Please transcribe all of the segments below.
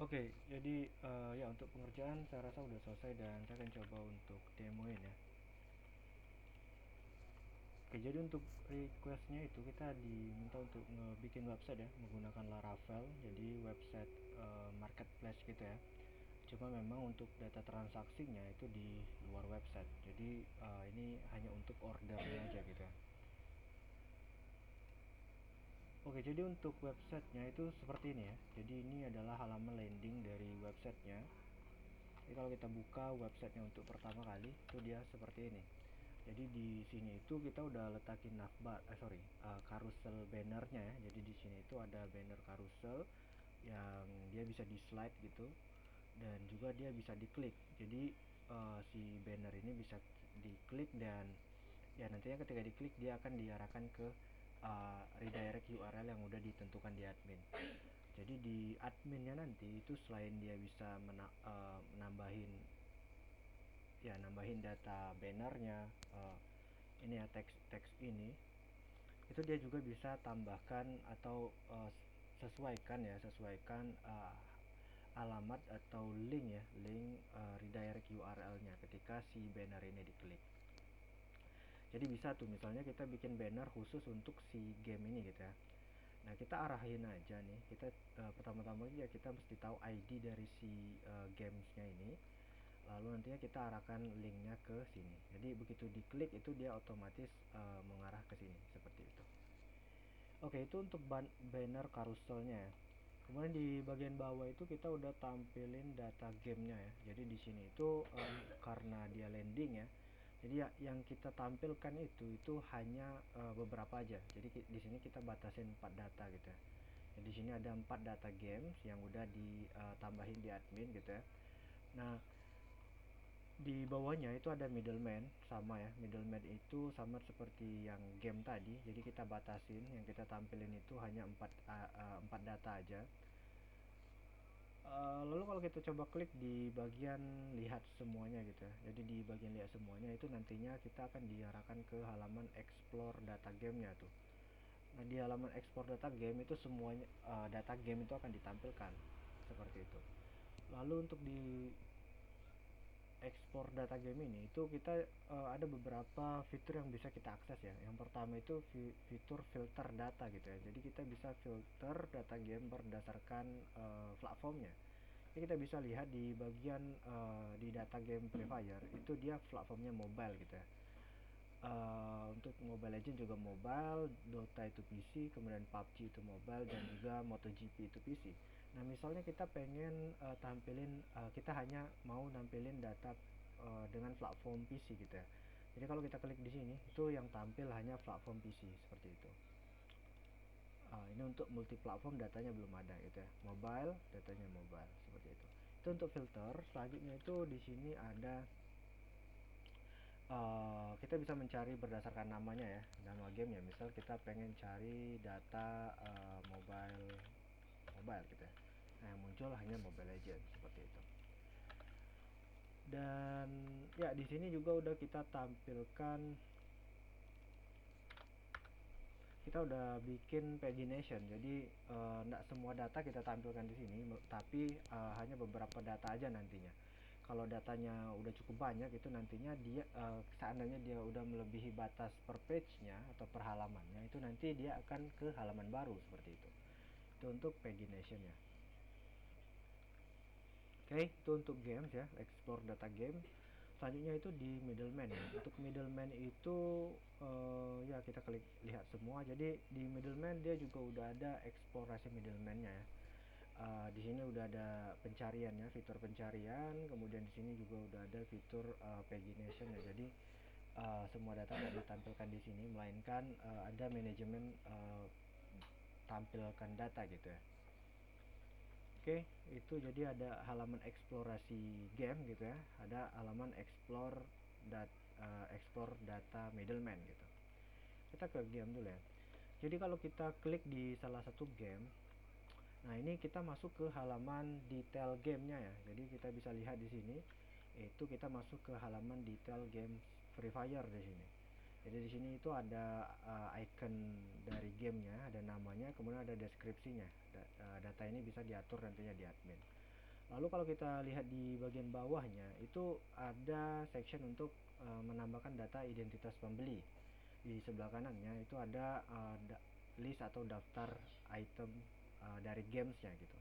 Oke, jadi ya untuk pengerjaan saya rasa udah selesai dan saya akan coba untuk demoin ya. Oke, jadi untuk requestnya itu kita diminta untuk ngebikin website ya menggunakan Laravel, jadi website marketplace gitu ya. Cuma memang untuk data transaksinya itu di luar website, jadi ini hanya untuk ordernya aja gitu ya. Oke, jadi untuk websitenya itu seperti ini ya. Jadi ini adalah halaman landing dari websitenya. Jadi kalau kita buka websitenya untuk pertama kali, itu dia seperti ini. Jadi di sini itu kita udah letakin navbar, carousel bannernya ya. Jadi di sini itu ada banner carousel yang dia bisa di slide gitu, dan juga dia bisa diklik. Jadi si banner ini bisa diklik dan ya nantinya ketika diklik dia akan diarahkan ke redirect URL yang udah ditentukan di admin. Jadi di adminnya nanti itu selain dia bisa menambahin ya nambahin data bannernya, ini ya teks ini, itu dia juga bisa tambahkan atau sesuaikan alamat atau link ya, link redirect URL-nya ketika si banner ini diklik. Jadi bisa tuh misalnya kita bikin banner khusus untuk si game ini gitu ya. Nah, kita arahin aja nih. Kita pertama-tama ya kita mesti tahu ID dari si gamesnya ini. Lalu nantinya kita arahkan linknya ke sini. Jadi begitu diklik itu dia otomatis mengarah ke sini seperti itu. Oke, itu untuk banner carouselnya ya. Kemudian di bagian bawah itu kita udah tampilin data gamenya ya. Jadi di sini itu karena dia landing ya. Jadi ya, yang kita tampilkan itu hanya beberapa aja. Jadi di sini kita batasin 4 data gitu ya. Jadi di sini ada 4 data games yang udah ditambahin di admin gitu ya. Nah, di bawahnya itu ada middleman, sama ya, middleman itu sama seperti yang game tadi. Jadi kita batasin, yang kita tampilin itu hanya 4 data aja. Lalu kalau kita coba klik di bagian lihat semuanya gitu ya, jadi di bagian lihat semuanya itu nantinya kita akan diarahkan ke halaman explore data gamenya tuh. Nah, di halaman explore data game itu semuanya data game itu akan ditampilkan seperti itu. Lalu untuk di ekspor data game ini itu kita ada beberapa fitur yang bisa kita akses ya. Yang pertama itu fitur filter data gitu ya. Jadi kita bisa filter data game berdasarkan platformnya. Jadi kita bisa lihat di bagian di data game Free Fire itu dia platformnya mobile gitu ya. Untuk Mobile Legends juga mobile, Dota itu PC, kemudian PUBG itu mobile, dan juga MotoGP itu PC. Nah, misalnya kita pengen kita hanya mau nampilin data dengan platform PC gitu ya. Jadi kalau kita klik di sini, itu yang tampil hanya platform PC seperti itu. Ini untuk multi platform datanya belum ada gitu ya. Mobile, datanya mobile seperti itu. Itu untuk filter. Selanjutnya itu di sini ada kita bisa mencari berdasarkan namanya ya, nama game ya. Misal kita pengen cari data mobile mobile gitu ya. Nah, yang muncul hanya Mobile Legends seperti itu. Dan ya di sini juga udah kita tampilkan, kita udah bikin pagination. Jadi nggak semua data kita tampilkan di sini, tapi hanya beberapa data aja nantinya. Kalau datanya udah cukup banyak itu nantinya dia seandainya dia udah melebihi batas per page-nya atau per halamannya itu nanti dia akan ke halaman baru seperti itu. Itu untuk pagination-nya. Oke, itu untuk games ya, explore data game. Selanjutnya itu di middleman ya. Untuk middleman itu ya kita klik lihat semua. Jadi di middleman dia juga udah ada eksplorasi middleman-nya ya. Di sini udah ada pencarian ya, fitur pencarian. Kemudian di sini juga udah ada fitur pagination ya. Jadi semua data tidak ditampilkan di sini, melainkan ada manajemen tampilkan data gitu ya. Oke, itu jadi ada halaman eksplorasi game gitu ya, ada halaman explore data middleman gitu. Kita ke game dulu ya. Jadi kalau kita klik di salah satu game, nah ini kita masuk ke halaman detail gamenya ya. Jadi kita bisa lihat di sini, itu kita masuk ke halaman detail game Free Fire di sini. Jadi di sini itu ada icon dari gamenya, ada namanya, kemudian ada deskripsinya. Data ini bisa diatur nantinya di admin. Lalu kalau kita lihat di bagian bawahnya itu ada section untuk menambahkan data identitas pembeli. Di sebelah kanannya itu ada list atau daftar item dari gamesnya gitu.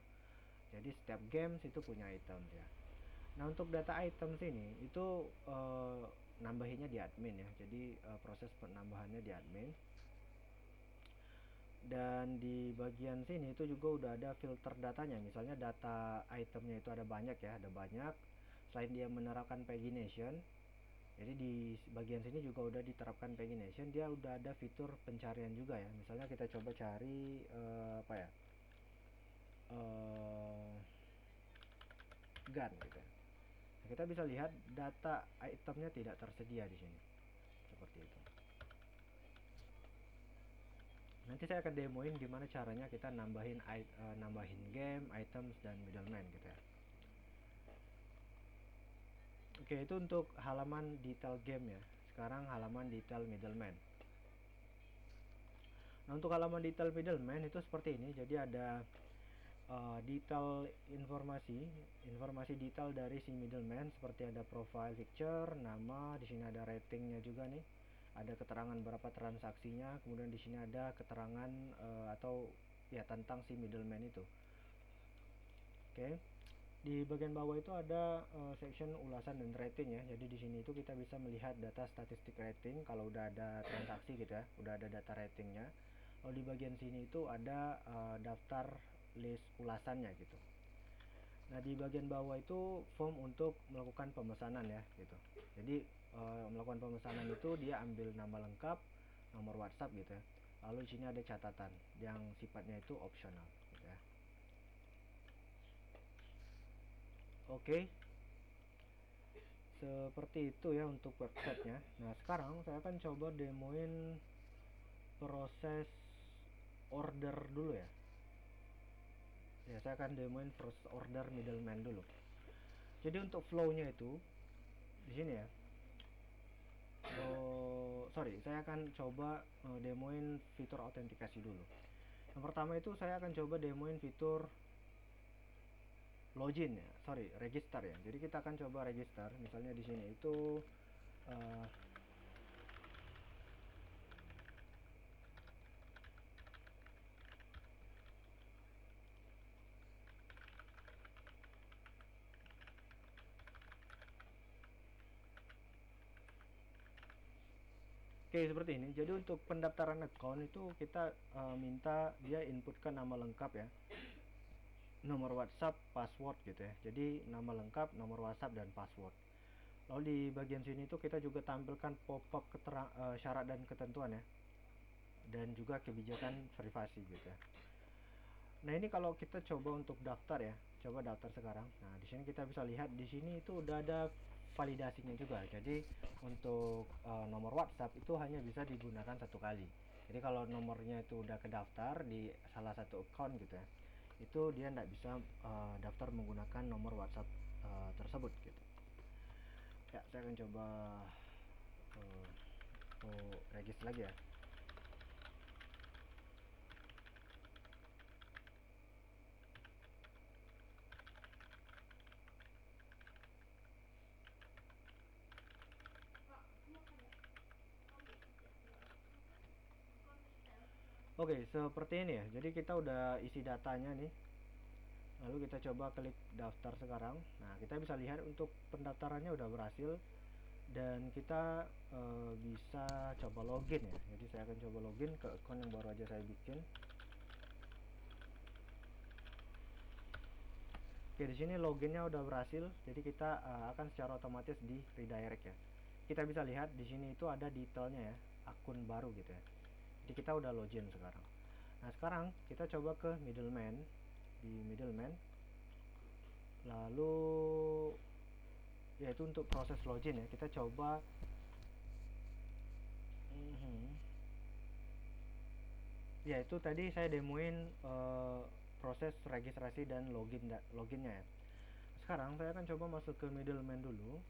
Jadi setiap games itu punya item ya. Nah untuk data items ini itu nambahinnya di admin ya. Jadi proses penambahannya di admin. Dan di bagian sini itu juga udah ada filter datanya. Misalnya data itemnya itu ada banyak ya, ada banyak. Selain dia menerapkan pagination, jadi di bagian sini juga udah diterapkan pagination. Dia udah ada fitur pencarian juga ya. Misalnya kita coba cari apa ya, gun gitu ya. Nah, kita bisa lihat data itemnya tidak tersedia di sini, seperti itu. Nanti saya akan demoin gimana caranya kita nambahin game, items, dan middleman gitu ya. Oke, itu untuk halaman detail game ya. Sekarang halaman detail middleman. Nah, untuk halaman detail middleman itu seperti ini. Jadi ada detail informasi detail dari si middleman, seperti ada profile picture, nama, di sini ada ratingnya juga nih. Ada keterangan berapa transaksinya, kemudian di sini ada keterangan atau ya tentang si middleman itu. Oke. Di bagian bawah itu ada section ulasan dan rating ya. Jadi di sini itu kita bisa melihat data statistik rating kalau udah ada transaksi gitu ya, udah ada data ratingnya. Lalu di bagian sini itu ada daftar list ulasannya gitu. Nah di bagian bawah itu form untuk melakukan pemesanan ya gitu. Jadi melakukan pemesanan itu dia ambil nama lengkap, nomor WhatsApp gitu ya. Lalu di sini ada catatan yang sifatnya itu optional gitu ya. Oke, seperti itu ya untuk websitenya. Nah sekarang saya akan coba demoin proses order dulu ya. Ya saya akan demoin proses order middleman dulu. Jadi untuk flow-nya itu di sini ya. Oh, sorry, saya akan coba demoin fitur autentikasi dulu. Yang pertama itu saya akan coba demoin fitur login ya, sorry, register ya. Jadi kita akan coba register. Misalnya di sini itu uh, Oke, seperti ini. Jadi untuk pendaftaran account itu kita minta dia inputkan nama lengkap ya, nomor WhatsApp, password gitu ya. Jadi nama lengkap, nomor WhatsApp, dan password. Lalu di bagian sini tuh kita juga tampilkan pop-up syarat dan ketentuan ya, dan juga kebijakan privasi gitu ya. Nah ini kalau kita coba untuk daftar ya, coba daftar sekarang. Nah di sini kita bisa lihat di sini itu udah ada validasinya juga. Jadi untuk nomor WhatsApp itu hanya bisa digunakan satu kali. Jadi kalau nomornya itu udah kedaftar di salah satu account gitu ya, itu dia tidak bisa daftar menggunakan nomor WhatsApp tersebut gitu. Ya saya akan coba register lagi ya. Oke, seperti ini ya. Jadi kita udah isi datanya nih. Lalu kita coba klik daftar sekarang. Nah, kita bisa lihat untuk pendaftarannya udah berhasil dan kita bisa coba login ya. Jadi saya akan coba login ke akun yang baru aja saya bikin. Oke, di sini loginnya udah berhasil. Jadi kita akan secara otomatis di redirect ya. Kita bisa lihat di sini itu ada detailnya ya, akun baru gitu ya. Jadi kita udah login sekarang. Nah, sekarang kita coba ke middleman. Di middleman, lalu yaitu untuk proses login ya, kita coba ya itu tadi saya demoin proses registrasi dan loginnya ya. Sekarang saya akan coba masuk ke middleman dulu,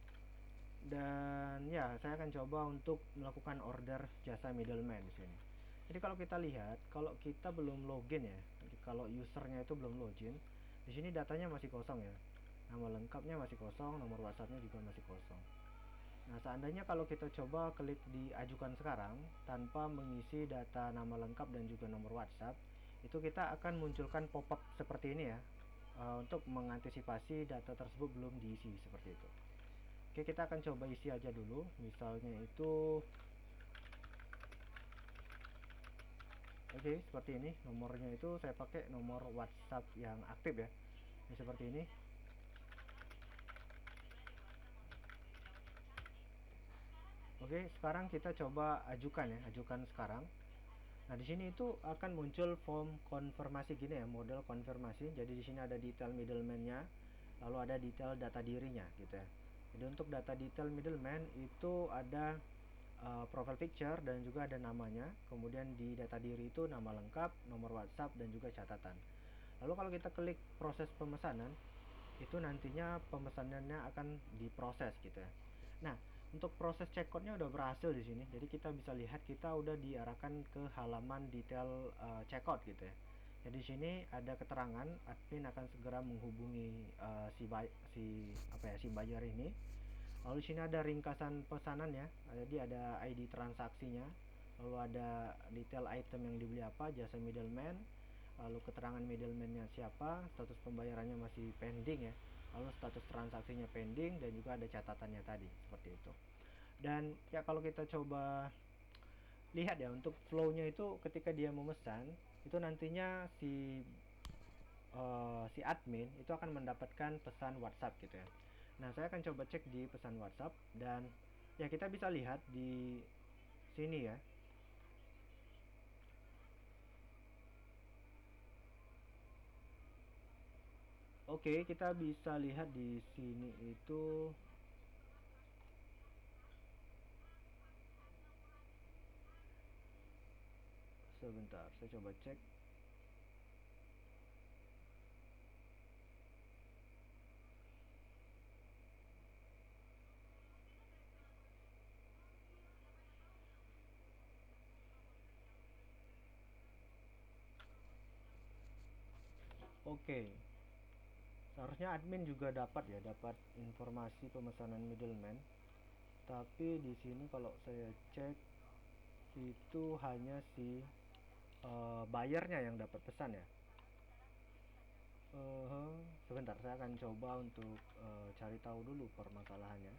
dan ya saya akan coba untuk melakukan order jasa middleman di sini. Jadi kalau kita lihat, kalau kita belum login ya, kalau usernya itu belum login, di sini datanya masih kosong ya. nama lengkapnya masih kosong, nomor WhatsAppnya juga masih kosong. Nah, seandainya kalau kita coba klik di ajukan sekarang tanpa mengisi data nama lengkap dan juga nomor WhatsApp, itu kita akan munculkan pop-up seperti ini ya, untuk mengantisipasi data tersebut belum diisi seperti itu. Oke, kita akan coba isi aja dulu. Misalnya itu, oke, seperti ini. Nomornya itu saya pakai nomor WhatsApp yang aktif ya. Ini seperti ini. Oke, sekarang kita coba ajukan ya, ajukan sekarang. Nah, di sini itu akan muncul form konfirmasi gini ya, model konfirmasi. Jadi di sini ada detail middleman-nya, lalu ada detail data dirinya gitu ya. Jadi untuk data detail middleman itu ada profile picture dan juga ada namanya. Kemudian di data diri itu nama lengkap, nomor WhatsApp dan juga catatan. Lalu kalau kita klik proses pemesanan, itu nantinya pemesanannya akan diproses gitu ya. Nah, untuk proses checkoutnya udah berhasil di sini. Jadi kita bisa lihat kita udah diarahkan ke halaman detail checkout gitu ya. Jadi di sini ada keterangan admin akan segera menghubungi si buyer ini. Lalu di sini ada ringkasan pesanannya. Jadi ada ID transaksinya. Lalu ada detail item yang dibeli apa, jasa middleman, lalu keterangan middleman-nya siapa, status pembayarannya masih pending ya, lalu status transaksinya pending, dan juga ada catatannya tadi seperti itu. Dan ya kalau kita coba lihat ya untuk flow-nya itu ketika dia memesan itu nantinya si admin itu akan mendapatkan pesan WhatsApp gitu ya. Nah, saya akan coba cek di pesan WhatsApp dan ya kita bisa lihat di sini ya. Oke, kita bisa lihat di sini itu sebentar, saya coba cek. Oke, seharusnya admin juga dapat ya, dapat informasi pemesanan middleman. Tapi di sini kalau saya cek itu hanya si buyernya yang dapat pesan ya. Sebentar, saya akan coba untuk cari tahu dulu permasalahannya.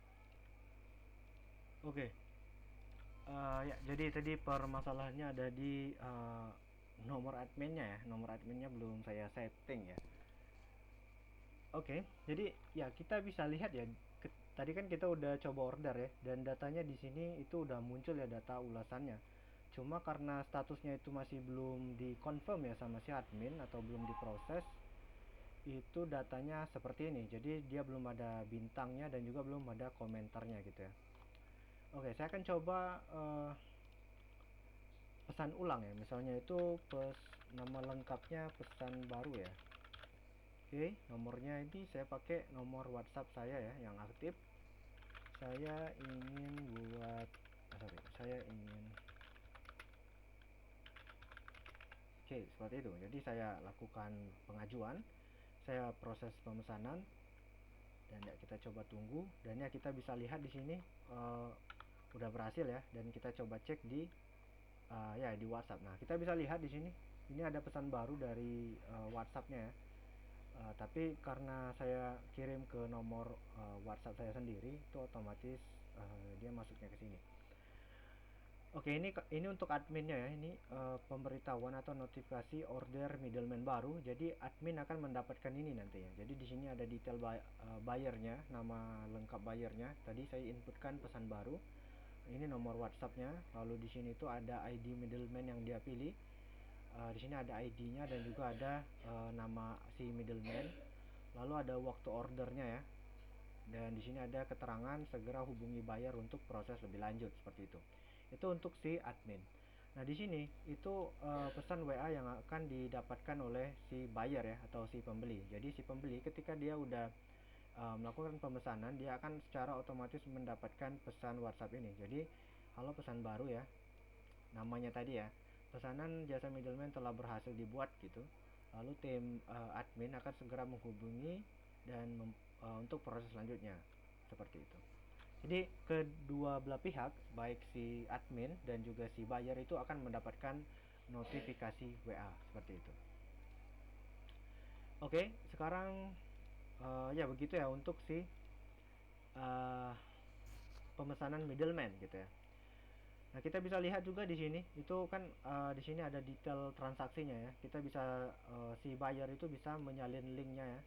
Oke, ya jadi tadi permasalahannya ada di nomor adminnya ya. Nomor adminnya belum saya setting ya. Oke, jadi ya kita bisa lihat ya. Tadi kan kita udah coba order ya, dan datanya di sini itu udah muncul ya data ulasannya. Cuma karena statusnya itu masih belum dikonfirm ya sama si admin atau belum diproses, itu datanya seperti ini. Jadi dia belum ada bintangnya dan juga belum ada komentarnya gitu ya. Oke, saya akan coba pesan ulang ya. Misalnya itu nama lengkapnya pesan baru ya. Oke, nomornya ini saya pakai nomor WhatsApp saya ya yang aktif. Saya ingin buat saya ingin. Oke, seperti itu. Jadi saya lakukan pengajuan, saya proses pemesanan, dan ya kita coba tunggu. Dan ya kita bisa lihat di sini udah berhasil ya. Dan kita coba cek di ya di WhatsApp. Nah, kita bisa lihat di sini. Ini ada pesan baru dari WhatsAppnya ya. Tapi karena saya kirim ke nomor WhatsApp saya sendiri, itu otomatis dia masuknya ke sini. Oke, ini untuk adminnya ya. Ini pemberitahuan atau notifikasi order middleman baru. Jadi admin akan mendapatkan ini nanti ya. Jadi di sini ada detail buyernya, nama lengkap buyernya. Tadi saya inputkan pesan baru. Ini nomor WhatsAppnya. Lalu di sini tuh ada ID middleman yang dia pilih. Di sini ada ID-nya dan juga ada nama si middleman. Lalu ada waktu ordernya ya. Dan di sini ada keterangan segera hubungi buyer untuk proses lebih lanjut seperti itu. Itu untuk si admin. Nah, di sini itu pesan WA yang akan didapatkan oleh si buyer ya atau si pembeli. Jadi si pembeli ketika dia udah melakukan pemesanan, dia akan secara otomatis mendapatkan pesan WhatsApp ini. Jadi, halo, pesan baru ya. Namanya tadi ya. Pesanan jasa middleman telah berhasil dibuat gitu. Lalu tim admin akan segera menghubungi dan untuk proses selanjutnya, seperti itu. Jadi kedua belah pihak, baik si admin dan juga si buyer itu akan mendapatkan notifikasi WA seperti itu. Oke, sekarang ya begitu ya untuk si uh, pemesanan middleman gitu ya. Nah, kita bisa lihat juga di sini itu kan di sini ada detail transaksinya ya. Kita bisa si buyer itu bisa menyalin linknya ya.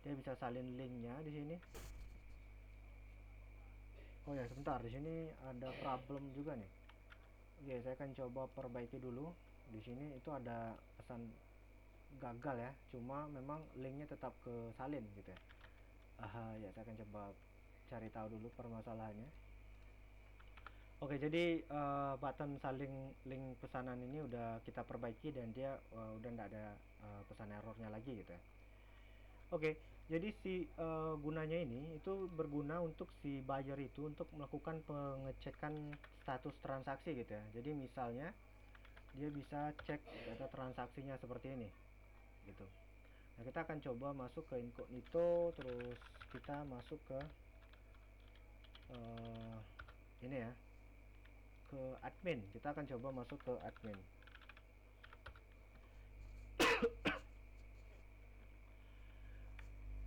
Dia bisa salin linknya di sini. Oh ya, sebentar, di sini ada problem juga nih. Oke, saya akan coba perbaiki dulu. Di sini itu ada pesan gagal ya. Cuma memang linknya tetap ke salin gitu ya. Ya saya akan coba cari tahu dulu permasalahannya. Oke, jadi button saling link pesanan ini udah kita perbaiki dan dia udah nggak ada pesan errornya lagi gitu ya. Oke, jadi si gunanya ini itu berguna untuk si buyer itu untuk melakukan pengecekan status transaksi gitu ya. Jadi misalnya dia bisa cek data transaksinya seperti ini gitu. Nah, kita akan coba masuk ke incognito, terus kita masuk ke ini ya, ke admin. Kita akan coba masuk ke admin.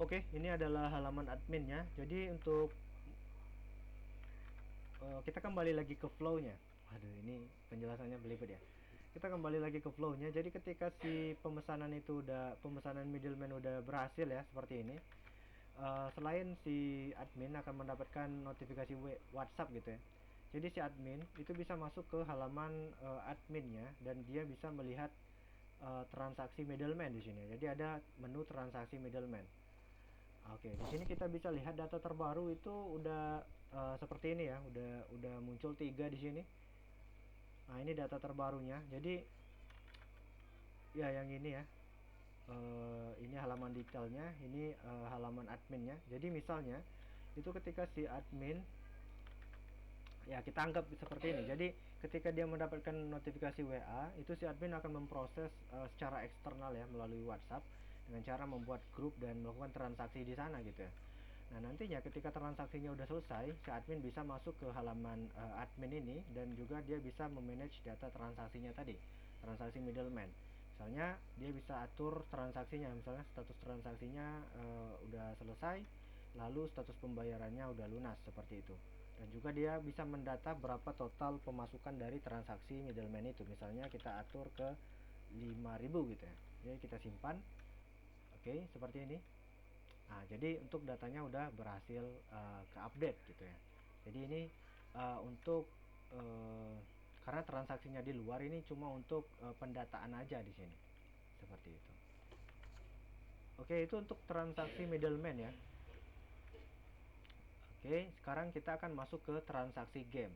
Oke, ini adalah halaman adminnya. Jadi untuk kita kembali lagi ke flow-nya. Waduh, ini penjelasannya belibet ya. Kita kembali lagi ke flow-nya. Jadi ketika si pemesanan middleman udah berhasil ya seperti ini. Selain si admin akan mendapatkan notifikasi WhatsApp gitu ya. Jadi si admin itu bisa masuk ke halaman adminnya dan dia bisa melihat transaksi middleman di sini. Jadi ada menu transaksi middleman. Oke, di sini kita bisa lihat data terbaru itu udah seperti ini ya, udah muncul 3 di sini. Nah, ini data terbarunya. Jadi ya yang ini ya. Ini halaman detailnya, ini halaman adminnya. Jadi misalnya itu ketika si admin ya kita anggap seperti ini. Jadi ketika dia mendapatkan notifikasi WA, itu si admin akan memproses secara eksternal ya melalui WhatsApp dengan cara membuat grup dan melakukan transaksi di sana gitu ya. Nah, nantinya ketika transaksinya udah selesai, si admin bisa masuk ke halaman admin ini dan juga dia bisa memanage data transaksinya tadi, transaksi middleman. Misalnya dia bisa atur transaksinya, misalnya status transaksinya udah selesai, lalu status pembayarannya udah lunas seperti itu. Dan juga dia bisa mendata berapa total pemasukan dari transaksi middleman itu. Misalnya kita atur ke 5.000 gitu ya. Jadi kita simpan. Oke, seperti ini. Nah, jadi untuk datanya udah berhasil ke update gitu ya. Jadi ini untuk uh, karena transaksinya di luar ini cuma untuk pendataan aja di sini. Seperti itu. Oke, itu untuk transaksi middleman ya. Oke, sekarang kita akan masuk ke transaksi game.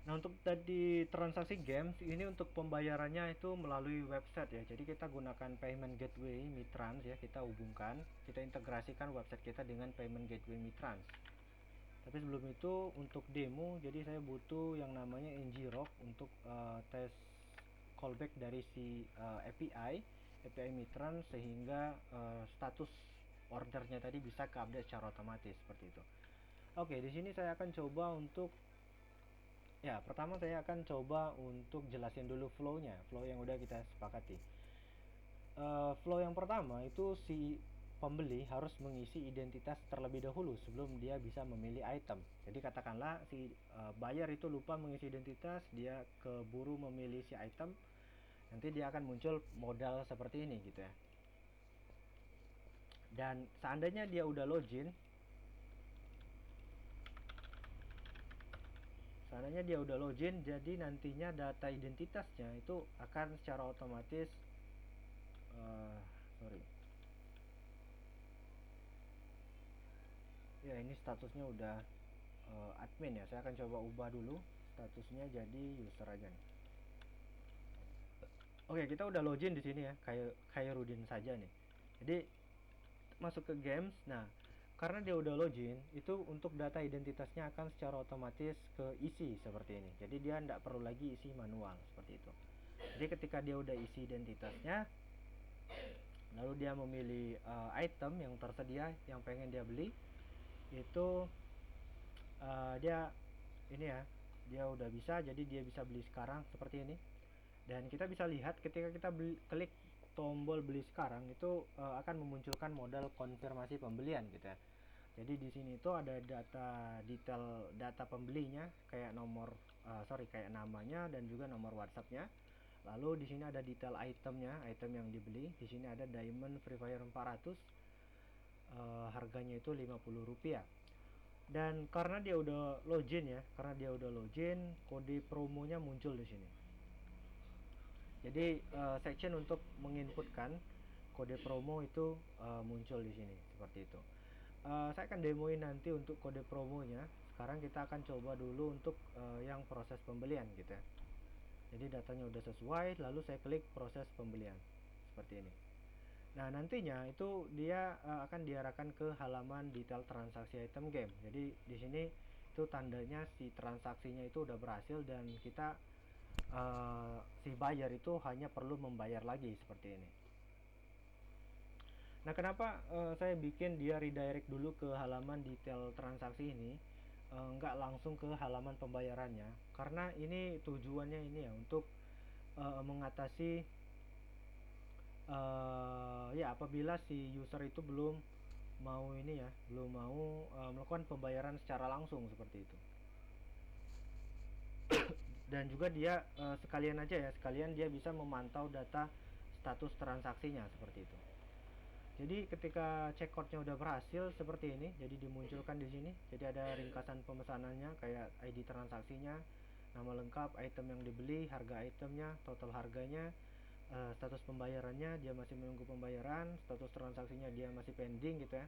Nah, untuk tadi transaksi games ini untuk pembayarannya itu melalui website ya. Jadi kita gunakan payment gateway Mitrans ya, kita hubungkan, kita integrasikan website kita dengan payment gateway Mitrans. Tapi sebelum itu untuk demo, jadi saya butuh yang namanya ngrok untuk tes callback dari si API Mitrans sehingga status ordernya tadi bisa keupdate secara otomatis seperti itu. Oke, di sini saya akan coba untuk ya, pertama saya akan coba untuk jelasin dulu flow-nya, flow yang udah kita sepakati. Flow yang pertama itu si pembeli harus mengisi identitas terlebih dahulu sebelum dia bisa memilih item. Jadi katakanlah si buyer itu lupa mengisi identitas, dia keburu memilih si item, nanti dia akan muncul modal seperti ini gitu ya. Dan seandainya dia udah login, jadi nantinya data identitasnya itu akan secara otomatis sorry ya, ini statusnya udah admin ya. Saya akan coba ubah dulu statusnya jadi user aja nih. Oke, kita udah login di sini ya, kayak Rudin saja nih. Jadi masuk ke games. Nah, karena dia udah login, itu untuk data identitasnya akan secara otomatis keisi seperti ini. Jadi dia tidak perlu lagi isi manual seperti itu. Jadi ketika dia udah isi identitasnya, lalu dia memilih item yang tersedia yang pengen dia beli, itu dia ini ya, dia udah bisa, jadi dia bisa beli sekarang seperti ini. Dan kita bisa lihat ketika kita klik tombol beli sekarang itu akan memunculkan modal konfirmasi pembelian gitu ya. Jadi di sini itu ada detail data pembelinya, kayak kayak namanya dan juga nomor WhatsAppnya. Lalu di sini ada detail itemnya, item yang dibeli. Di sini ada Diamond Free Fire 400, harganya itu Rp50. Dan karena dia udah login ya, kode promonya muncul di sini. Jadi section untuk menginputkan kode promo itu muncul di sini seperti itu. Saya akan demoin nanti untuk kode promonya. Sekarang kita akan coba dulu untuk yang proses pembelian gitu ya. Jadi datanya udah sesuai, lalu saya klik proses pembelian seperti ini. Nah, nantinya itu dia akan diarahkan ke halaman detail transaksi item game. Jadi di sini itu tandanya si transaksinya itu udah berhasil dan kita si buyer itu hanya perlu membayar lagi seperti ini. Nah, kenapa saya bikin dia redirect dulu ke halaman detail transaksi ini, nggak langsung ke halaman pembayarannya? Karena ini tujuannya ini ya untuk mengatasi ya apabila si user itu belum mau melakukan pembayaran secara langsung seperti itu. Dan juga dia sekalian dia bisa memantau data status transaksinya seperti itu. Jadi ketika checkoutnya udah berhasil seperti ini, jadi dimunculkan di sini. Jadi ada ringkasan pemesanannya kayak ID transaksinya, nama lengkap, item yang dibeli, harga itemnya, total harganya, status pembayarannya dia masih menunggu pembayaran, status transaksinya dia masih pending gitu ya.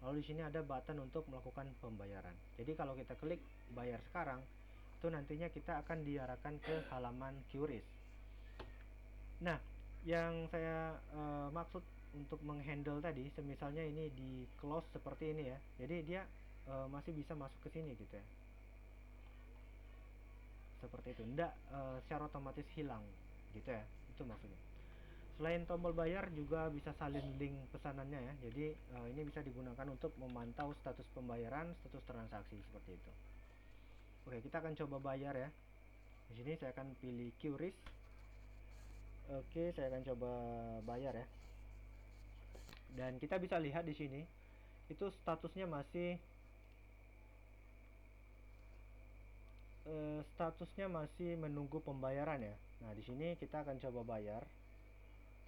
Lalu di sini ada button untuk melakukan pembayaran. Jadi kalau kita klik bayar sekarang, itu nantinya kita akan diarahkan ke halaman QRIS. Nah, yang saya maksud untuk menghandle tadi, semisalnya ini di close seperti ini ya, jadi dia masih bisa masuk ke sini gitu ya, seperti itu, ndak secara otomatis hilang gitu ya, itu maksudnya. Selain tombol bayar juga bisa salin link pesanannya ya, jadi ini bisa digunakan untuk memantau status pembayaran, status transaksi seperti itu. Oke, kita akan coba bayar ya. Di sini saya akan pilih QRIS. Oke, saya akan coba bayar ya. Dan kita bisa lihat di sini itu statusnya masih menunggu pembayaran ya. Nah, di sini kita akan coba bayar.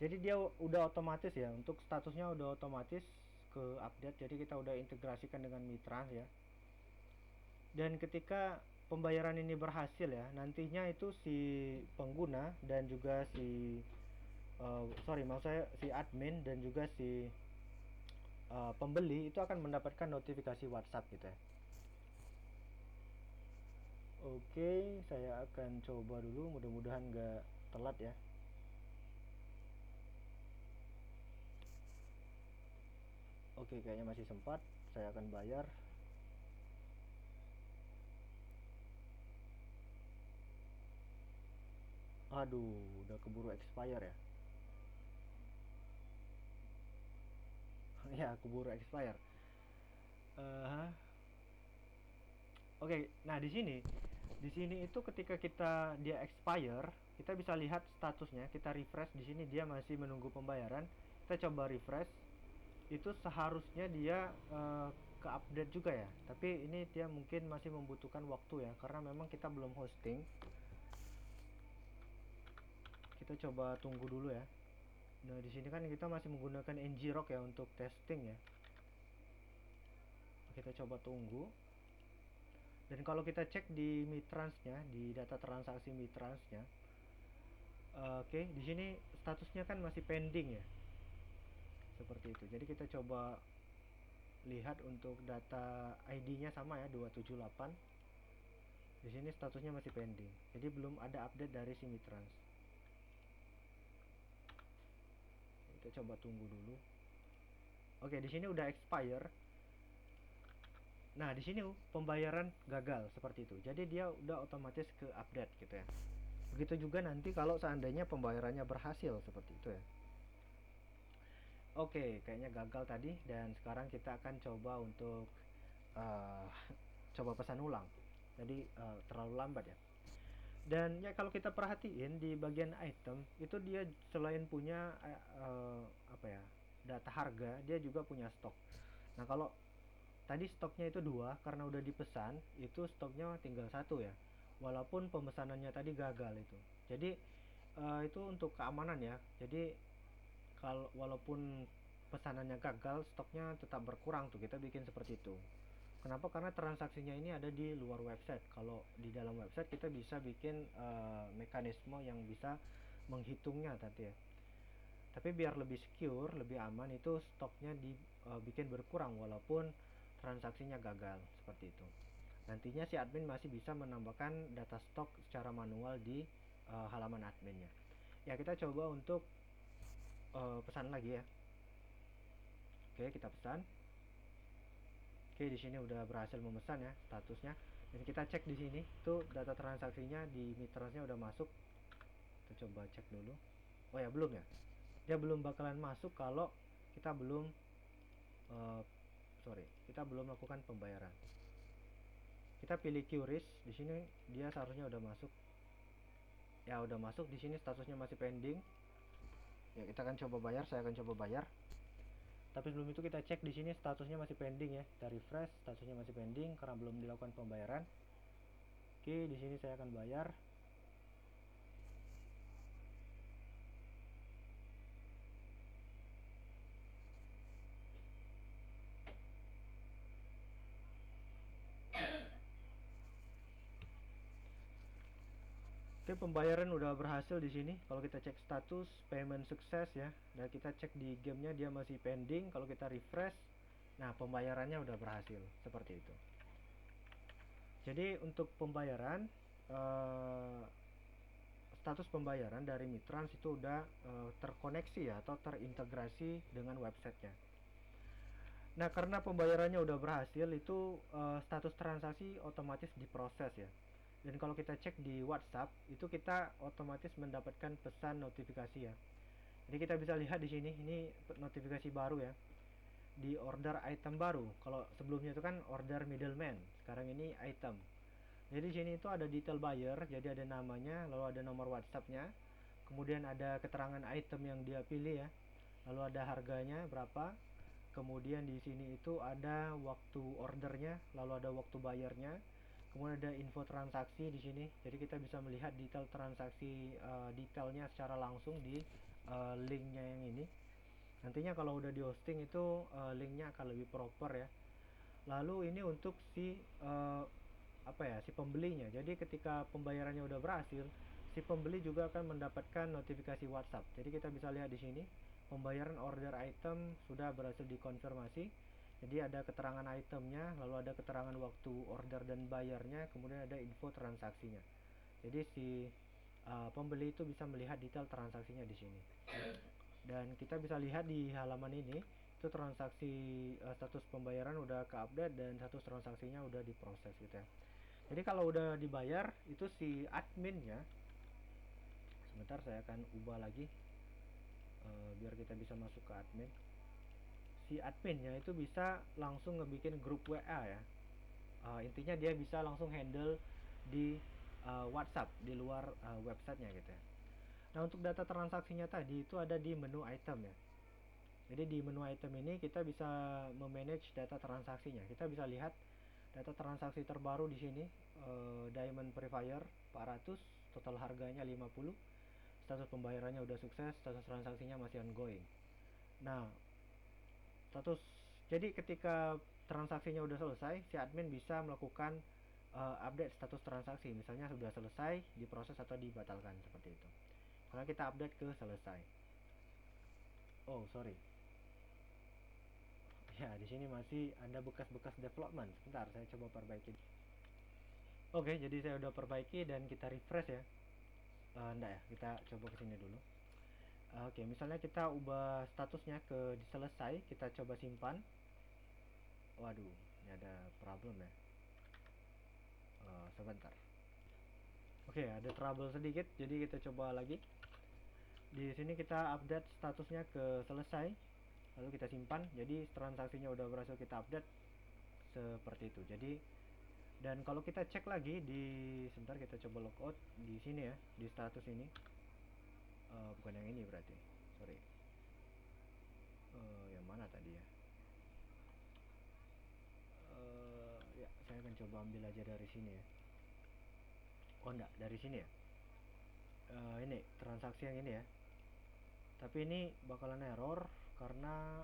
Jadi dia udah otomatis ya, untuk statusnya udah otomatis ke update. Jadi kita udah integrasikan dengan Mitrans ya. Dan ketika pembayaran ini berhasil ya, nantinya itu si pengguna dan juga si admin dan juga si pembeli itu akan mendapatkan notifikasi WhatsApp gitu ya. Oke, saya akan coba dulu, mudah-mudahan nggak telat ya. Oke, kayaknya masih sempat. Saya akan bayar. Aduh, udah keburu expire ya. Ya, keburu expire. Oke, nah di sini itu ketika dia expire, kita bisa lihat statusnya. Kita refresh di sini dia masih menunggu pembayaran. Kita coba refresh. Itu seharusnya dia ke update juga ya. Tapi ini dia mungkin masih membutuhkan waktu ya, karena memang kita belum hosting. Kita coba tunggu dulu ya. Nah, di sini kan kita masih menggunakan ngrok ya untuk testing ya. Kita coba tunggu. Dan kalau kita cek di Mitransnya, di data transaksi Mitransnya, oke, di sini statusnya kan masih pending ya. Seperti itu. Jadi kita coba lihat untuk data ID-nya sama ya, 278. Di sini statusnya masih pending. Jadi belum ada update dari si Mitrans. Kita coba tunggu dulu. Oke, di sini udah expire. Nah, di sini pembayaran gagal seperti itu. Jadi dia udah otomatis ke update gitu ya. Begitu juga nanti kalau seandainya pembayarannya berhasil seperti itu ya. Oke, kayaknya gagal tadi dan sekarang kita akan coba untuk uh, coba pesan ulang. Jadi terlalu lambat ya. Dan ya kalau kita perhatiin di bagian item itu dia selain punya apa ya, data harga, dia juga punya stok. Nah, kalau tadi stoknya itu dua karena udah dipesan, itu stoknya tinggal satu ya. Walaupun pemesanannya tadi gagal itu. Jadi itu untuk keamanan ya. Jadi kalau walaupun pesanannya gagal, stoknya tetap berkurang tuh. Kita bikin seperti itu. Kenapa? Karena transaksinya ini ada di luar website. Kalau di dalam website kita bisa bikin mekanisme yang bisa menghitungnya tadi ya. Tapi biar lebih secure, lebih aman, itu stoknya dibikin berkurang walaupun transaksinya gagal seperti itu. Nantinya si admin masih bisa menambahkan data stok secara manual di halaman adminnya. Ya, kita coba untuk pesan lagi ya. Oke, kita pesan. Oke, di sini udah berhasil memesan ya statusnya. Dan kita cek di sini tuh data transaksinya di Mitrasnya udah masuk. Kita coba cek dulu. Oh ya, belum ya. Dia belum bakalan masuk kalau kita belum uh, kita belum melakukan pembayaran. Kita pilih QRIS, di sini dia seharusnya udah masuk. Ya, udah masuk. Di sini statusnya masih pending. Ya, kita akan coba bayar, saya akan coba bayar. Tapi sebelum itu kita cek di sini statusnya masih pending ya. Kita refresh, statusnya masih pending karena belum dilakukan pembayaran. Oke, di sini saya akan bayar. Oke, pembayaran udah berhasil di sini. Kalau kita cek status payment sukses ya, dan kita cek di gamenya dia masih pending. Kalau kita refresh, nah pembayarannya udah berhasil seperti itu. Jadi untuk pembayaran, eh, status pembayaran dari Mitrans itu udah terkoneksi ya atau terintegrasi dengan websitenya. Nah, karena pembayarannya udah berhasil, itu status transaksi otomatis diproses ya. Dan kalau kita cek di WhatsApp, itu kita otomatis mendapatkan pesan notifikasi ya. Jadi kita bisa lihat di sini, ini notifikasi baru ya. Di order item baru. Kalau sebelumnya itu kan order middleman, sekarang ini item. Jadi di sini itu ada detail buyer, jadi ada namanya, lalu ada nomor WhatsAppnya, kemudian ada keterangan item yang dia pilih ya, lalu ada harganya berapa, kemudian di sini itu ada waktu ordernya, lalu ada waktu bayarnya, kemudian ada info transaksi di sini. Jadi kita bisa melihat detail transaksi, detailnya secara langsung di linknya yang ini. Nantinya kalau udah di hosting itu linknya akan lebih proper ya. Lalu ini untuk si apa ya, si pembelinya. Jadi ketika pembayarannya udah berhasil, si pembeli juga akan mendapatkan notifikasi WhatsApp. Jadi kita bisa lihat di sini pembayaran order item sudah berhasil dikonfirmasi. Jadi ada keterangan itemnya, lalu ada keterangan waktu order dan bayarnya, kemudian ada info transaksinya. Jadi si pembeli itu bisa melihat detail transaksinya di sini. Dan kita bisa lihat di halaman ini itu transaksi status pembayaran udah ke-update dan status transaksinya udah diproses gitu ya. Jadi kalau udah dibayar itu si adminnya, sebentar saya akan ubah lagi biar kita bisa masuk ke admin. Si adminnya itu bisa langsung ngebikin grup WA ya. Intinya dia bisa langsung handle di WhatsApp di luar websitenya gitu ya. Nah, untuk data transaksinya tadi itu ada di menu item ya. Jadi di menu item ini kita bisa memanage data transaksinya. Kita bisa lihat data transaksi terbaru di sini, Diamond Prefier 400, total harganya 50, status pembayarannya udah sukses, status transaksinya masih ongoing. Nah, status jadi ketika transaksinya udah selesai, si admin bisa melakukan update status transaksi, misalnya sudah selesai, diproses atau dibatalkan seperti itu. Kalau kita update ke selesai. Oh, sorry. Ya, di sini masih ada bekas-bekas development. Sebentar, saya coba perbaiki. Oke, jadi saya udah perbaiki dan kita refresh ya. Enggak ya, kita coba ke sini dulu. Oke, misalnya kita ubah statusnya ke selesai, kita coba simpan. Waduh, ini ada problem ya. Sebentar. Oke, ada trouble sedikit, jadi kita coba lagi. Di sini kita update statusnya ke selesai. lalu kita simpan. Jadi transaksinya udah berhasil kita update seperti itu. Jadi dan kalau kita cek lagi di, sebentar kita coba logout di sini ya, di status ini. Bukan yang ini berarti, sorry. Yang mana tadi ya? Ya saya akan coba ambil aja dari sini ya. Oh enggak, dari sini ya. Ini transaksi yang ini ya. Tapi ini bakalan error karena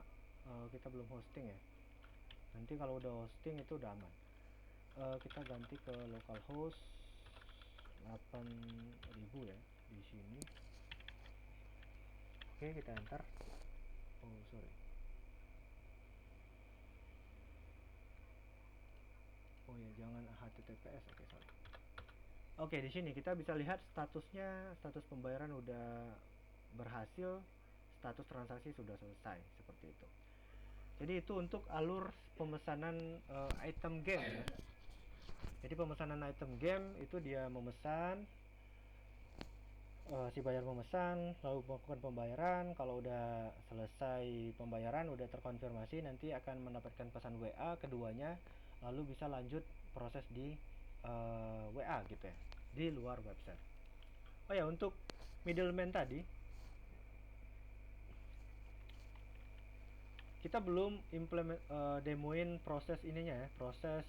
kita belum hosting ya. Nanti kalau udah hosting itu udah aman. Kita ganti ke localhost 8000 ya di sini. Oke, kita enter. Oh sorry. Oh ya, jangan HTTPS. Oke, sorry. Oke, di sini kita bisa lihat statusnya, status pembayaran udah berhasil, status transaksi sudah selesai, seperti itu. Jadi itu untuk alur pemesanan item game ya. Jadi pemesanan item game itu dia memesan, si bayar memesan, lalu melakukan pembayaran. Kalau udah selesai pembayaran, udah terkonfirmasi, nanti akan mendapatkan pesan WA keduanya, lalu bisa lanjut proses di WA gitu ya, di luar website. Oh ya, untuk middleman tadi kita belum demoin proses ininya ya, proses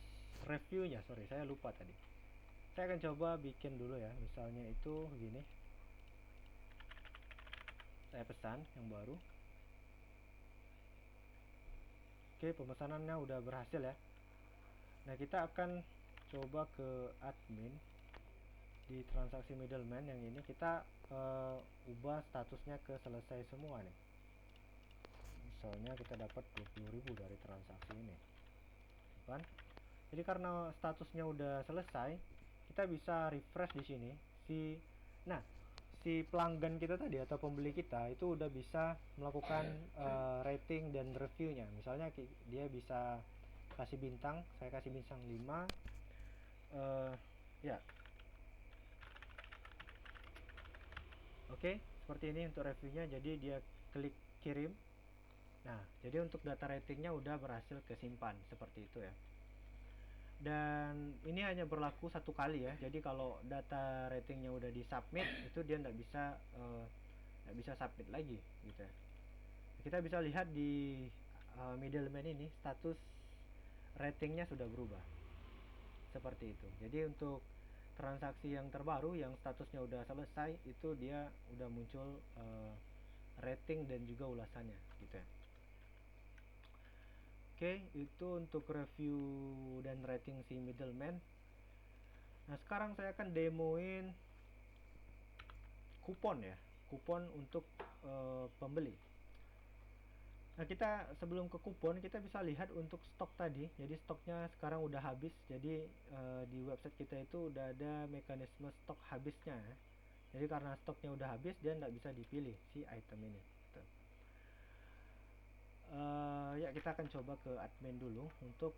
reviewnya. Sorry, saya lupa tadi. Saya akan coba bikin dulu ya, misalnya itu gini. Saya pesan yang baru. Oke, pemesanannya udah berhasil ya. Nah, kita akan coba ke admin. Di transaksi middleman yang ini kita ubah statusnya ke selesai semua nih. Misalnya kita dapat 20.000 dari transaksi ini, kan? Jadi karena statusnya udah selesai, kita bisa refresh di sini. Nah, si pelanggan kita tadi atau pembeli kita itu udah bisa melakukan rating dan reviewnya. Misalnya dia bisa kasih bintang, saya kasih bintang 5. Ya. Oke, seperti ini untuk reviewnya. Jadi dia klik kirim. Nah, jadi untuk data ratingnya udah berhasil kesimpan, seperti itu ya. Dan ini hanya berlaku satu kali ya. Jadi kalau data ratingnya udah disubmit, itu dia nggak bisa submit lagi gitu ya. Kita bisa lihat di middleman ini status ratingnya sudah berubah, seperti itu. Jadi untuk transaksi yang terbaru yang statusnya udah selesai, itu dia udah muncul rating dan juga ulasannya gitu ya. Oke, itu untuk review dan rating si middleman. Nah, sekarang saya akan demoin kupon ya, kupon untuk pembeli. Nah, kita sebelum ke kupon kita bisa lihat untuk stok tadi. Jadi stoknya sekarang udah habis. Jadi di website kita itu udah ada mekanisme stok habisnya ya. Jadi karena stoknya udah habis, dia nggak bisa dipilih si item ini gitu. Ya kita akan coba ke admin dulu untuk